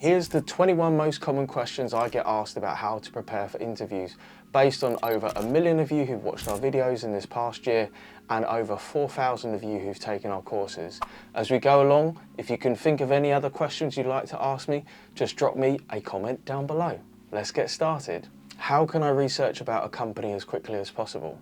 Here's the 21 most common questions I get asked about how to prepare for interviews, based on over 1 million of you who've watched our videos in this past year and over 4,000 of you who've taken our courses. As we go along, if you can think of any other questions you'd like to ask me, just drop me a comment down below. Let's get started. How can I research about a company as quickly as possible?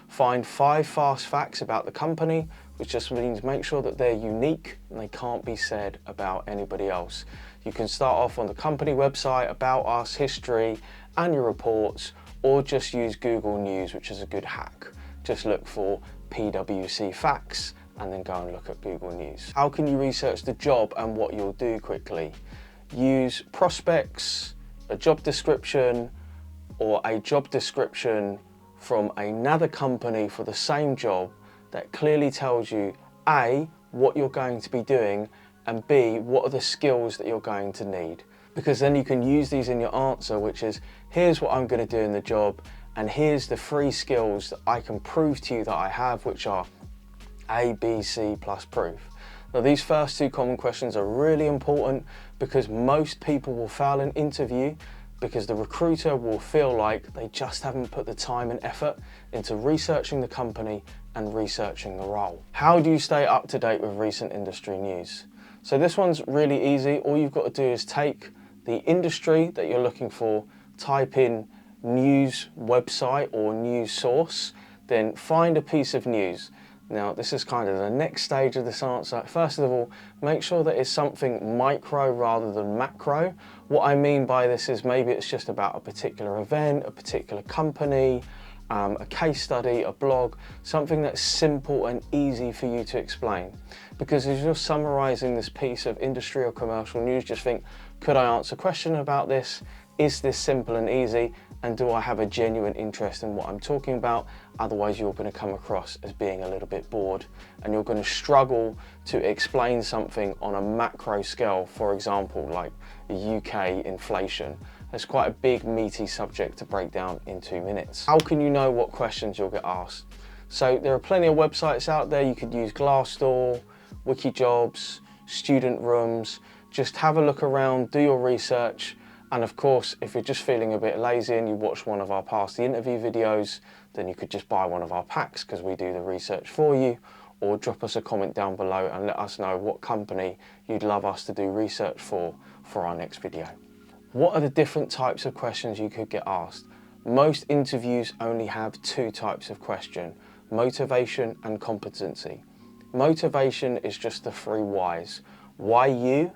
Find 5 fast facts about the company, which just means make sure that they're unique and they can't be said about anybody else. You can start off on the company website, about us, history, annual reports, or just use Google News, which is a good hack. Just look for PwC facts and then go and look at Google News. How can you research the job and what you'll do quickly? Use prospects, a job description, or a job description from another company for the same job that clearly tells you A, what you're going to be doing, and B, what are the skills that you're going to need. Because then you can use these in your answer, which is, here's what I'm going to do in the job, and here's the 3 skills that I can prove to you that I have, which are A, B, C plus proof. Now these first 2 common questions are really important because most people will fail an interview because the recruiter will feel like they just haven't put the time and effort into researching the company and researching the role. How do you stay up to date with recent industry news? So this one's really easy. All you've got to do is take the industry that you're looking for, type in news website or news source, then find a piece of news. Now this is kind of the next stage of this answer. First of all, make sure that it's something micro rather than macro. What I mean by this is maybe it's just about a particular event, a particular company, a case study, a blog, something that's simple and easy for you to explain. Because as you're summarizing this piece of industry or commercial news, just think, could I answer a question about this? Is this simple and easy? And do I have a genuine interest in what I'm talking about? Otherwise you're going to come across as being a little bit bored and you're going to struggle to explain something on a macro scale, for example, like UK inflation. It's quite a big meaty subject to break down in 2 minutes. How can you know what questions you'll get asked? So there are plenty of websites out there. You could use Glassdoor, Wikijobs, student rooms. Just have a look around, do your research. And of course, if you're just feeling a bit lazy and you watched one of our past interview videos, then you could just buy one of our packs because we do the research for you, or drop us a comment down below and let us know what company you'd love us to do research for our next video. What are the different types of questions you could get asked? Most interviews only have 2 types of question, motivation and competency. Motivation is just the 3 whys. Why you?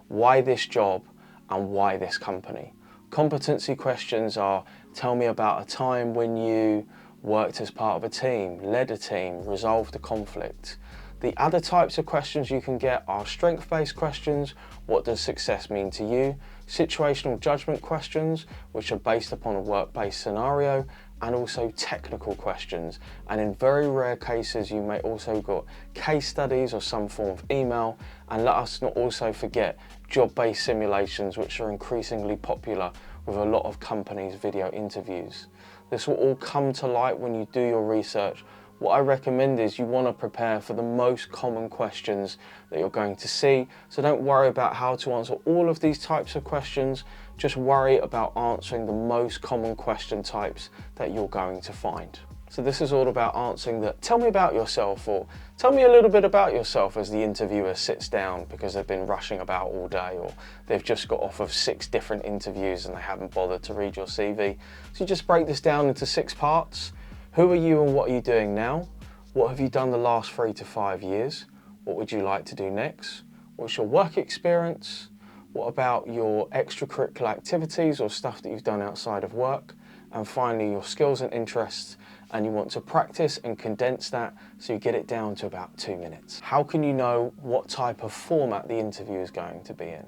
Why this job? And why this company? Competency questions are, tell me about a time when you worked as part of a team, led a team, resolved a conflict. The other types of questions you can get are strength-based questions, what does success mean to you? Situational judgment questions, which are based upon a work-based scenario, and also technical questions. And in very rare cases, you may also got case studies or some form of email. And let us not also forget job-based simulations, which are increasingly popular with a lot of companies' video interviews. This will all come to light when you do your research. What I recommend is you want to prepare for the most common questions that you're going to see. So don't worry about how to answer all of these types of questions. Just worry about answering the most common question types that you're going to find. So this is all about answering the tell me about yourself, or tell me a little bit about yourself, as the interviewer sits down because they've been rushing about all day, or they've just got off of 6 different interviews and they haven't bothered to read your CV. So you just break this down into 6 parts. Who are you and what are you doing now? What have you done the last 3 to 5 years? What would you like to do next? What's your work experience? What about your extracurricular activities or stuff that you've done outside of work? And finally, your skills and interests. And you want to practice and condense that so you get it down to about 2 minutes. How can you know what type of format the interview is going to be in?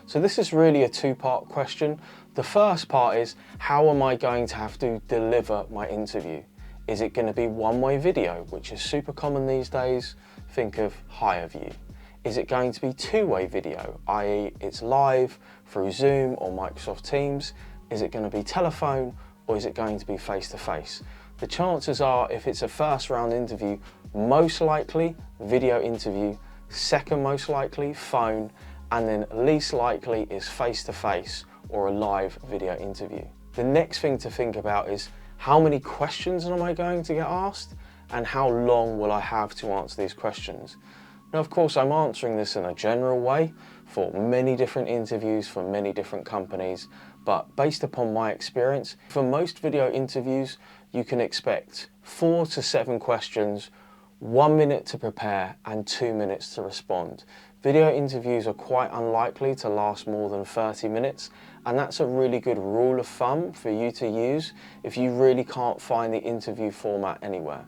So this is really a 2-part question. The first part is, how am I going to have to deliver my interview? Is it going to be one-way video, which is super common these days? Think of HireView. Is it going to be 2-way video, i.e. it's live through Zoom or Microsoft Teams? Is it going to be telephone, or is it going to be face-to-face? The chances are, if it's a first round interview, most likely video interview, second most likely phone, and then least likely is face-to-face or a live video interview. The next thing to think about is how many questions am I going to get asked and how long will I have to answer these questions. Now, of course, I'm answering this in a general way for many different interviews for many different companies, but based upon my experience, for most video interviews, you can expect 4 to 7 questions, 1 minute to prepare and 2 minutes to respond. Video interviews are quite unlikely to last more than 30 minutes, and that's a really good rule of thumb for you to use if you really can't find the interview format anywhere.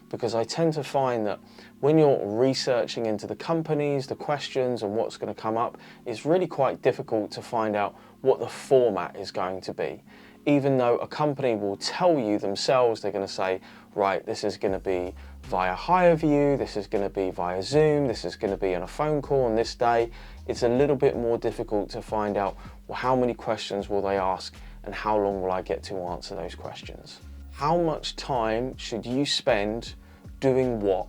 Because I tend to find that when you're researching into the companies, the questions and what's going to come up, it's really quite difficult to find out what the format is going to be. Even though a company will tell you themselves, they're going to say, right, this is going to be via HireView, this is going to be via Zoom, this is going to be on a phone call on this day. It's a little bit more difficult to find out, well, how many questions will they ask and how long will I get to answer those questions. How much time should you spend doing what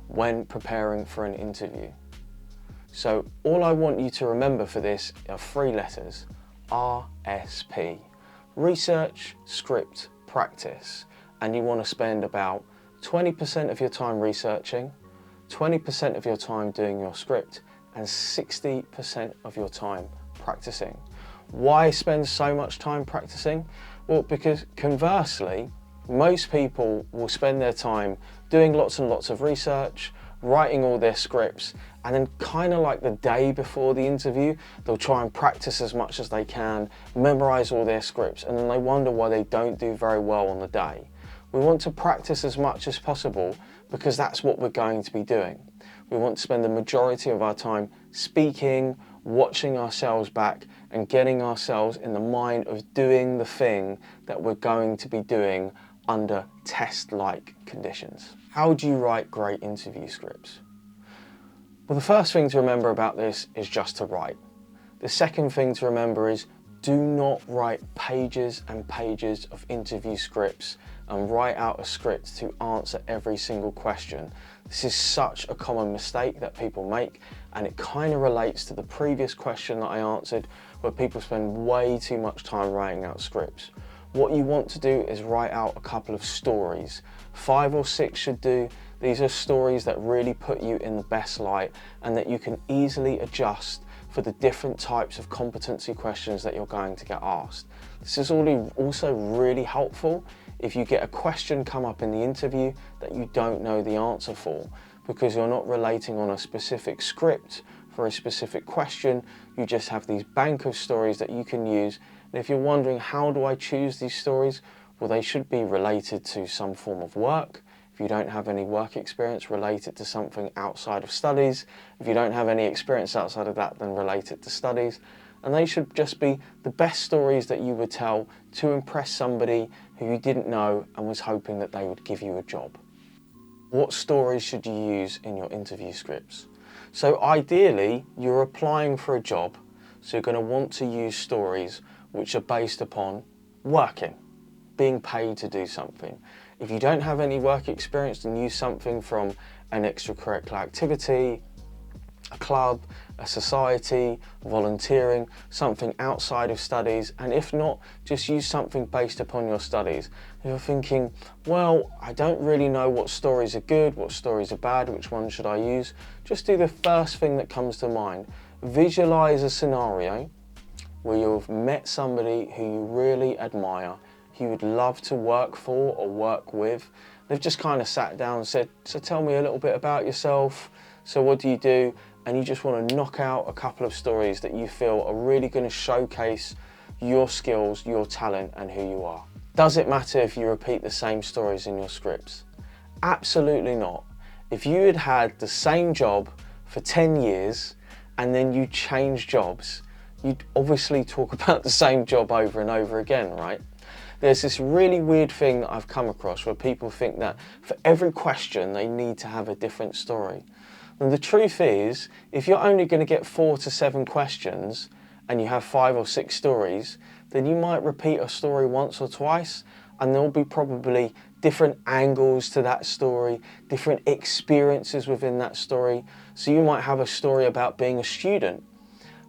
when preparing for an interview? So all I want you to remember for this are 3 letters, RSP. Research, script, practice. And you want to spend about 20% of your time researching, 20% of your time doing your script, and 60% of your time practicing. Why spend so much time practicing? Well, because conversely, most people will spend their time doing lots and lots of research, writing all their scripts, and then kind of like the day before the interview, they'll try and practice as much as they can, memorize all their scripts, and then they wonder why they don't do very well on the day. We want to practice as much as possible because that's what we're going to be doing. We want to spend the majority of our time speaking, watching ourselves back, and getting ourselves in the mind of doing the thing that we're going to be doing under test-like conditions. How do you write great interview scripts? Well, the first thing to remember about this is just to write. The second thing to remember is do not write pages and pages of interview scripts and write out a script to answer every single question. This is such a common mistake that people make, and it kind of relates to the previous question that I answered where people spend way too much time writing out scripts. What you want to do is write out a couple of stories. 5 or 6 should do. These are stories that really put you in the best light and that you can easily adjust for the different types of competency questions that you're going to get asked. This is also really helpful if you get a question come up in the interview that you don't know the answer for, because you're not relating on a specific script for a specific question. You just have these bank of stories that you can use. And if you're wondering, how do I choose these stories? Well, they should be related to some form of work. If you don't have any work experience, related to something outside of studies. If you don't have any experience outside of that, then related to studies. And they should just be the best stories that you would tell to impress somebody who you didn't know and was hoping that they would give you a job. What stories should you use in your interview scripts? So ideally, you're applying for a job, so you're going to want to use stories which are based upon working, being paid to do something. If you don't have any work experience, then use something from an extracurricular activity, a club, a society, volunteering, something outside of studies, and if not, just use something based upon your studies. If you're thinking, well, I don't really know what stories are good, what stories are bad, which one should I use? Just do the first thing that comes to mind. Visualize a scenario where you've met somebody who you really admire, who you would love to work for or work with. They've just kind of sat down and said, so tell me a little bit about yourself. So what do you do? And you just want to knock out a couple of stories that you feel are really going to showcase your skills, your talent, and who you are. Does it matter if you repeat the same stories in your scripts? Absolutely not. If you had had the same job for 10 years and then you changed jobs, you'd obviously talk about the same job over and over again, right? There's this really weird thing that I've come across where people think that for every question they need to have a different story. And the truth is, if you're only going to get 4 to 7 questions and you have 5 or 6 stories, then you might repeat a story once or twice, and there'll be probably different angles to that story, different experiences within that story. So you might have a story about being a student,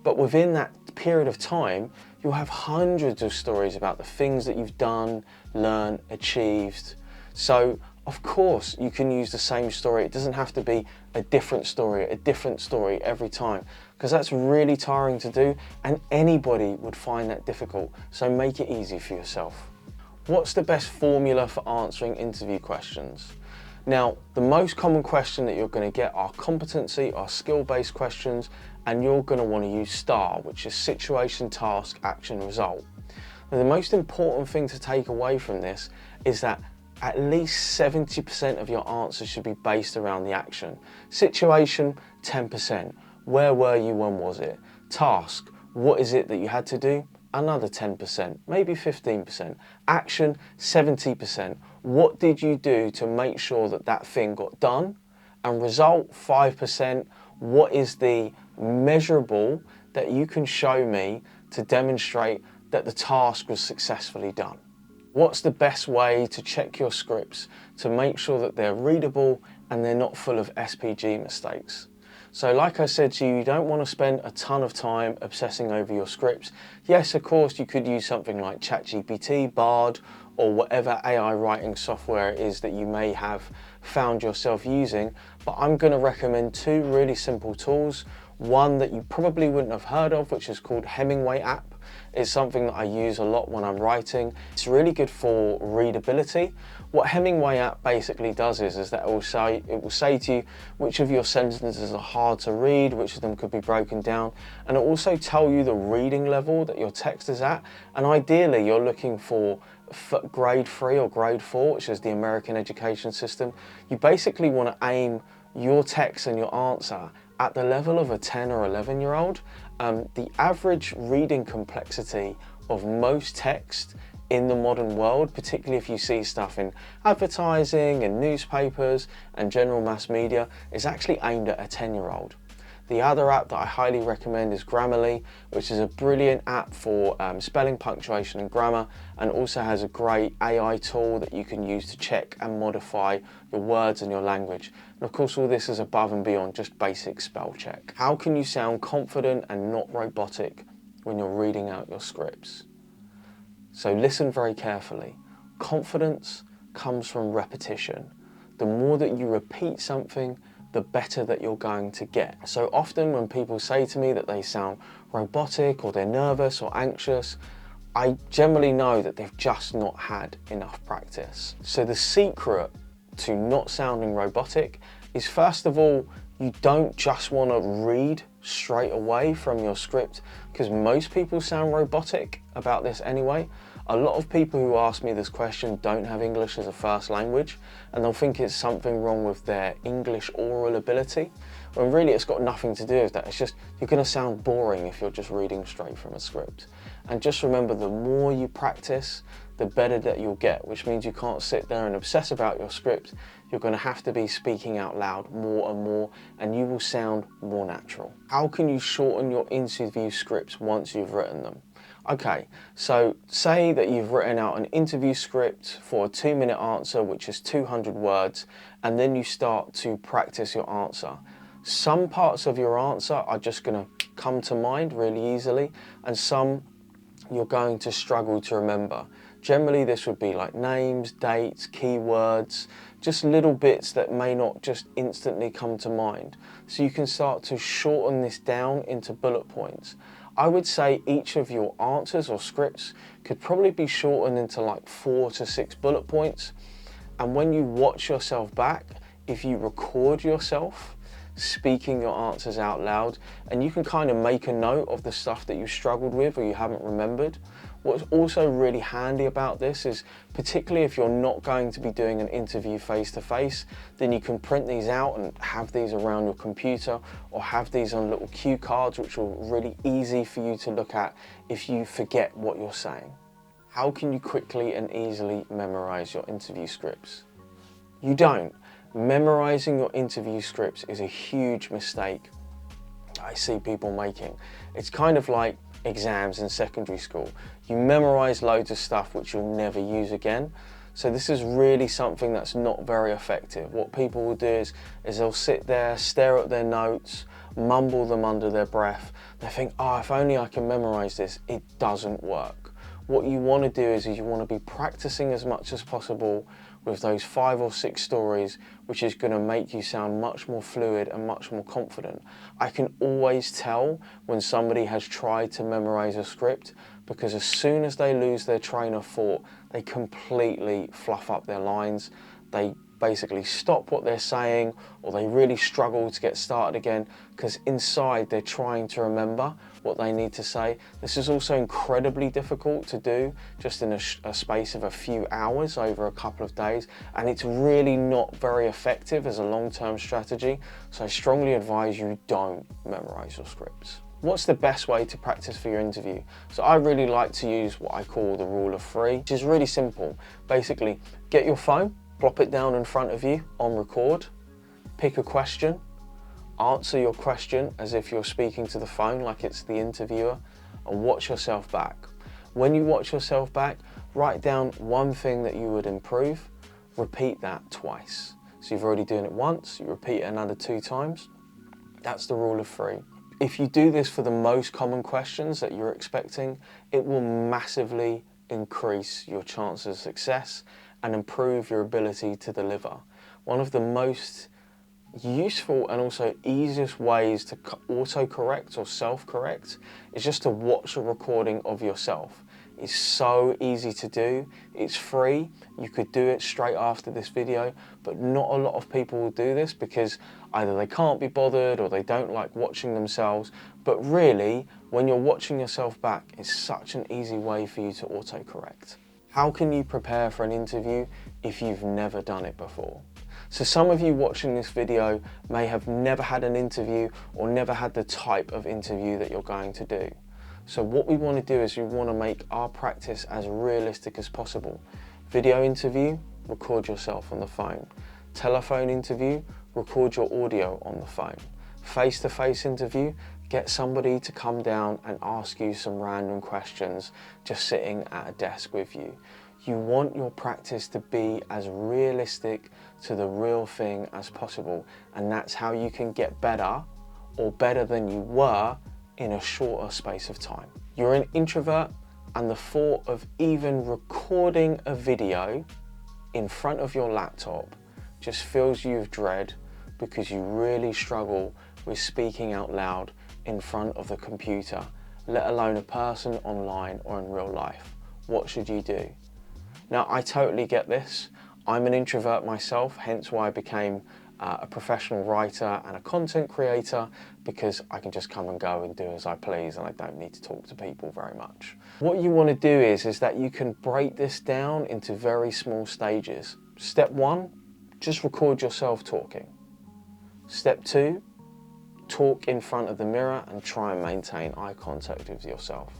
But within that period of time, you'll have hundreds of stories about the things that you've done, learned, achieved. So of course you can use the same story. It doesn't have to be a different story every time, because that's really tiring to do and anybody would find that difficult. So make it easy for yourself. What's the best formula for answering interview questions? Now, the most common question that you're going to get are competency or skill-based questions, and you're going to want to use STAR, which is situation, task, action, result. Now, the most important thing to take away from this is that at least 70% of your answers should be based around the action. Situation, 10%. Where were you, when was it? Task, what is it that you had to do? Another 10%, maybe 15%. Action, 70%. What did you do to make sure that that thing got done? And result, 5%. What is the measurable that you can show me to demonstrate that the task was successfully done? What's the best way to check your scripts to make sure that they're readable and they're not full of SPG mistakes? So like I said to you, you don't want to spend a ton of time obsessing over your scripts. Yes, of course, you could use something like ChatGPT, Bard, or whatever AI writing software it is that you may have found yourself using, but I'm going to recommend two really simple tools. One that you probably wouldn't have heard of, which is called Hemingway app. It's something that I use a lot when I'm writing. It's really good for readability. What Hemingway app basically does is that it will say to you which of your sentences are hard to read, which of them could be broken down, and it will also tell you the reading level that your text is at. And ideally, you're looking for grade 3 or grade 4, which is the American education system. You basically want to aim your text and your answer at the level of a 10 or 11-year-old. The average reading complexity of most text in the modern world, particularly if you see stuff in advertising and newspapers and general mass media, is actually aimed at a 10-year-old. The other app that I highly recommend is Grammarly, which is a brilliant app for spelling, punctuation and grammar, and also has a great AI tool that you can use to check and modify your words and your language. And of course, all this is above and beyond just basic spell check. How can you sound confident and not robotic when you're reading out your scripts? So listen very carefully. Confidence comes from repetition. The more that you repeat something, the better that you're going to get. So often when people say to me that they sound robotic or they're nervous or anxious, I generally know that they've just not had enough practice. So the secret to not sounding robotic is, first of all, you don't just want to read straight away from your script, because most people sound robotic about this anyway. A lot of people who ask me this question don't have English as a first language, and they'll think it's something wrong with their English oral ability, when really it's got nothing to do with that. It's just, you're going to sound boring if you're just reading straight from a script. And just remember, the more you practice, the better that you'll get, which means you can't sit there and obsess about your script. You're going to have to be speaking out loud more and more, and you will sound more natural. How can you shorten your interview scripts once you've written them? Okay, so say that you've written out an interview script for a 2-minute answer, which is 200 words, and then you start to practice your answer. Some parts of your answer are just going to come to mind really easily, and some you're going to struggle to remember. Generally, this would be like names, dates, keywords, just little bits that may not just instantly come to mind. So you can start to shorten this down into bullet points. I would say each of your answers or scripts could probably be shortened into like 4 to 6 bullet points. And when you watch yourself back, if you record yourself speaking your answers out loud, and you can kind of make a note of the stuff that you struggled with or you haven't remembered. What's also really handy about this is, particularly if you're not going to be doing an interview face-to-face, then you can print these out and have these around your computer, or have these on little cue cards, which are really easy for you to look at if you forget what you're saying. How can you quickly and easily memorize your interview scripts? You don't. Memorizing your interview scripts is a huge mistake I see people making. It's kind of like exams in secondary school. You memorize loads of stuff which you'll never use again. So this is really something that's not very effective. What people will do is they'll sit there, stare at their notes, mumble them under their breath. They think, oh, if only I can memorize this. It doesn't work. What you want to do is you want to be practicing as much as possible with those 5 or 6 stories, which is going to make you sound much more fluid and much more confident. I can always tell when somebody has tried to memorize a script, because as soon as they lose their train of thought, they completely fluff up their lines. They basically stop what they're saying, or they really struggle to get started again because inside they're trying to remember what they need to say. This is also incredibly difficult to do just in a space of a few hours over a couple of days, and it's really not very effective as a long-term strategy. So I strongly advise you don't memorize your scripts. What's the best way to practice for your interview? So I really like to use what I call the rule of 3, which is really simple. Basically, get your phone, plop it down in front of you on record, pick a question, answer your question as if you're speaking to the phone like it's the interviewer, and watch yourself back. When you watch yourself back, write down one thing that you would improve, repeat that twice. So you've already done it once, you repeat it another 2 times. That's the rule of 3. If you do this for the most common questions that you're expecting, it will massively increase your chances of success and improve your ability to deliver. One of the most useful and also easiest ways to auto-correct or self-correct is just to watch a recording of yourself. It's so easy to do, it's free, you could do it straight after this video, but not a lot of people will do this because either they can't be bothered or they don't like watching themselves. But really, when you're watching yourself back, it's such an easy way for you to auto-correct. How can you prepare for an interview if you've never done it before? So some of you watching this video may have never had an interview or never had the type of interview that you're going to do. So what we want to do is we want to make our practice as realistic as possible. Video interview, record yourself on the phone. Telephone interview, record your audio on the phone. Face-to-face interview, get somebody to come down and ask you some random questions just sitting at a desk with you. You want your practice to be as realistic to the real thing as possible, and that's how you can get better or better than you were in a shorter space of time. You're an introvert, and the thought of even recording a video in front of your laptop just fills you with dread because you really struggle with speaking out loud in front of the computer, let alone a person online or in real life. What should you do? Now, I totally get this. I'm an introvert myself, hence why I became a professional writer and a content creator, because I can just come and go and do as I please and I don't need to talk to people very much. What you want to do is that you can break this down into very small stages. Step 1, just record yourself talking. Step 2, talk in front of the mirror and try and maintain eye contact with yourself.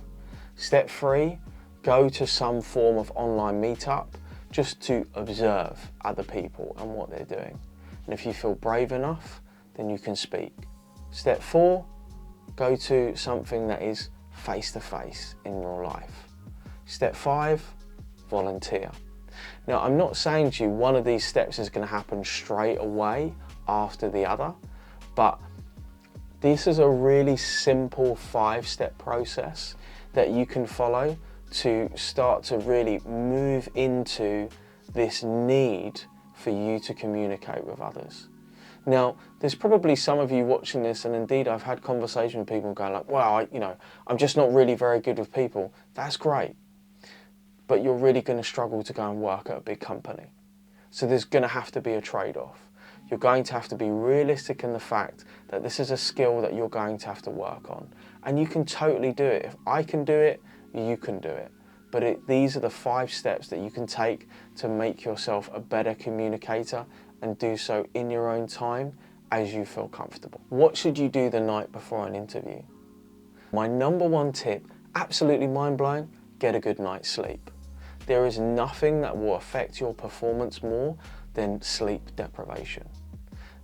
Step 3, go to some form of online meetup just to observe other people and what they're doing. And if you feel brave enough, then you can speak. Step 4, go to something that is face-to-face in your life. Step 5, volunteer. Now, I'm not saying to you one of these steps is going to happen straight away after the other, but this is a really simple 5-step process that you can follow to start to really move into this need for you to communicate with others. Now, there's probably some of you watching this, and indeed I've had conversations with people going like, well, I'm just not really very good with people. That's great, but you're really going to struggle to go and work at a big company. So there's going to have to be a trade-off. You're going to have to be realistic in the fact that this is a skill that you're going to have to work on. And you can totally do it. If I can do it, you can do it. But these are the 5 steps that you can take to make yourself a better communicator and do so in your own time as you feel comfortable. What should you do the night before an interview? My number 1 tip, absolutely mind-blowing, get a good night's sleep. There is nothing that will affect your performance more than sleep deprivation.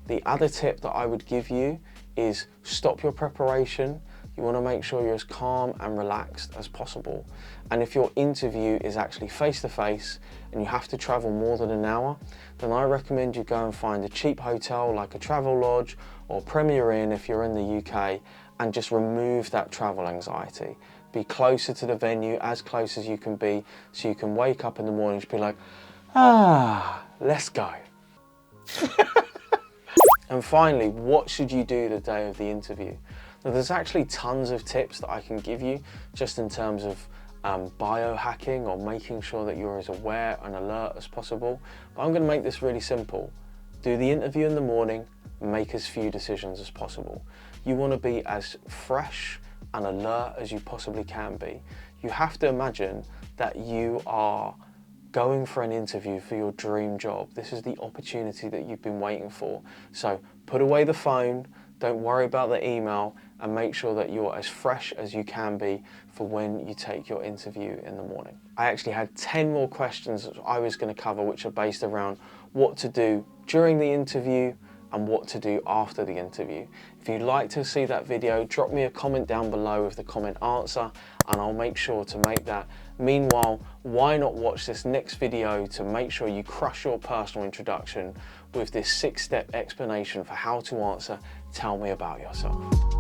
The other tip that I would give you is stop your preparation. You want to make sure you're as calm and relaxed as possible. And if your interview is actually face-to-face and you have to travel more than an hour, then I recommend you go and find a cheap hotel like a Travelodge or Premier Inn if you're in the UK, and just remove that travel anxiety. Be closer to the venue, as close as you can be, so you can wake up in the morning and be like, let's go. And finally, what should you do the day of the interview? Now, there's actually tons of tips that I can give you just in terms of biohacking or making sure that you're as aware and alert as possible. But I'm going to make this really simple. Do the interview in the morning, make as few decisions as possible. You want to be as fresh and alert as you possibly can be. You have to imagine that you are going for an interview for your dream job. This is the opportunity that you've been waiting for. So put away the phone, don't worry about the email, and make sure that you're as fresh as you can be for when you take your interview in the morning. I actually had 10 more questions that I was going to cover, which are based around what to do during the interview and what to do after the interview. If you'd like to see that video, drop me a comment down below with the comment answer and I'll make sure to make that. Meanwhile, why not watch this next video to make sure you crush your personal introduction with this 6-step explanation for how to answer "Tell me about yourself."